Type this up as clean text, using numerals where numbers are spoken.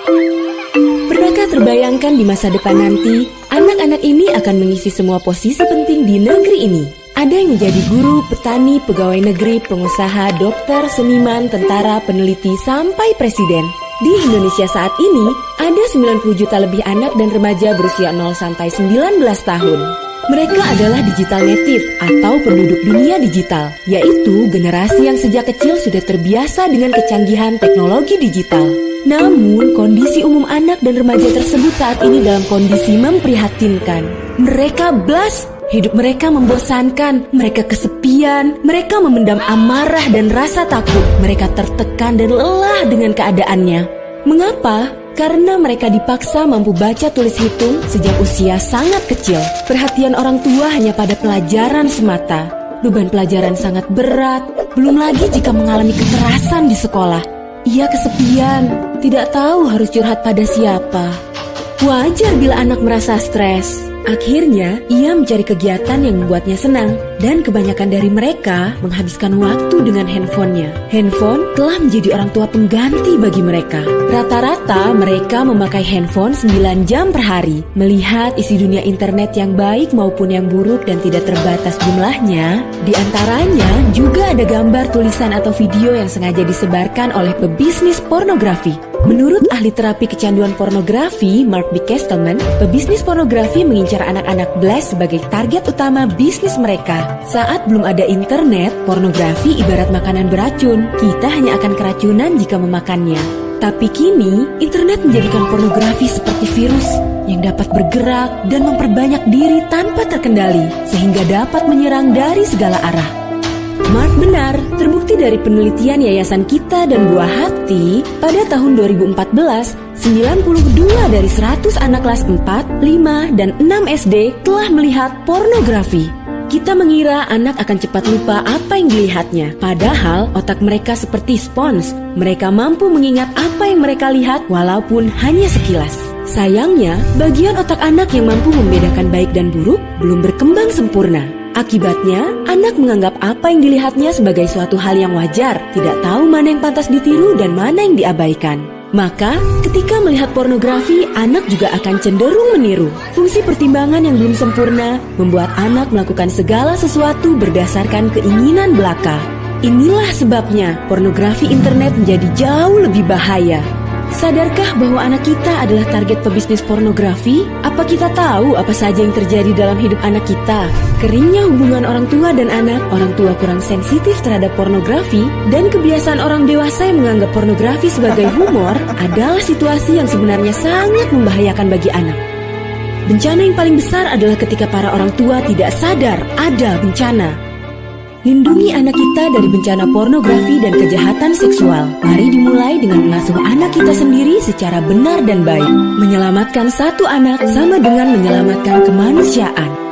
Pernahkah terbayangkan di masa depan nanti, anak-anak ini akan mengisi semua posisi penting di negeri ini? Ada yang menjadi guru, petani, pegawai negeri, pengusaha, dokter, seniman, tentara, peneliti, sampai presiden. Di Indonesia saat ini, ada 90 juta lebih anak dan remaja berusia 0 sampai 19 tahun. Mereka adalah digital native atau penduduk dunia digital, yaitu generasi yang sejak kecil sudah terbiasa dengan kecanggihan teknologi digital. Namun, kondisi umum anak dan remaja tersebut saat ini dalam kondisi memprihatinkan. Mereka blas, hidup mereka membosankan, mereka kesepian, mereka memendam amarah dan rasa takut, mereka tertekan dan lelah dengan keadaannya. Mengapa? Karena mereka dipaksa mampu baca tulis hitung sejak usia sangat kecil. Perhatian orang tua hanya pada pelajaran semata. Beban pelajaran sangat berat, belum lagi jika mengalami kekerasan di sekolah. Ia kesepian, tidak tahu harus curhat pada siapa. Wajar bila anak merasa stres. Akhirnya, ia mencari kegiatan yang membuatnya senang, dan kebanyakan dari mereka menghabiskan waktu dengan handphonenya. Handphone telah menjadi orang tua pengganti bagi mereka. Rata-rata mereka memakai handphone 9 jam per hari. Melihat isi dunia internet yang baik maupun yang buruk dan tidak terbatas jumlahnya, di antaranya juga ada gambar, tulisan atau video yang sengaja disebarkan oleh pebisnis pornografi. Menurut ahli terapi kecanduan pornografi, Mark B. Kestelman, pebisnis pornografi mengincar anak-anak blast sebagai target utama bisnis mereka. Saat belum ada internet, pornografi ibarat makanan beracun. Kita hanya akan keracunan jika memakannya. Tapi kini, internet menjadikan pornografi seperti virus yang dapat bergerak dan memperbanyak diri tanpa terkendali, sehingga dapat menyerang dari segala arah. Mark benar, terbukti dari penelitian Yayasan Kita dan Buah Hati, pada tahun 2014, 92 dari 100 anak kelas 4, 5, dan 6 SD telah melihat pornografi. Kita mengira anak akan cepat lupa apa yang dilihatnya, padahal otak mereka seperti spons. Mereka mampu mengingat apa yang mereka lihat walaupun hanya sekilas. Sayangnya, bagian otak anak yang mampu membedakan baik dan buruk belum berkembang sempurna. Akibatnya, anak menganggap apa yang dilihatnya sebagai suatu hal yang wajar, tidak tahu mana yang pantas ditiru dan mana yang diabaikan. Maka, ketika melihat pornografi, anak juga akan cenderung meniru. Fungsi pertimbangan yang belum sempurna membuat anak melakukan segala sesuatu berdasarkan keinginan belaka. Inilah sebabnya pornografi internet menjadi jauh lebih bahaya. Sadarkah bahwa anak kita adalah target pebisnis pornografi? Apa kita tahu apa saja yang terjadi dalam hidup anak kita? Keringnya hubungan orang tua dan anak, orang tua kurang sensitif terhadap pornografi, dan kebiasaan orang dewasa yang menganggap pornografi sebagai humor adalah situasi yang sebenarnya sangat membahayakan bagi anak. Bencana yang paling besar adalah ketika para orang tua tidak sadar ada bencana. Lindungi anak kita dari bencana pornografi dan kejahatan seksual. Mari dimulai dengan mengasuh anak kita sendiri secara benar dan baik. Menyelamatkan satu anak sama dengan menyelamatkan kemanusiaan.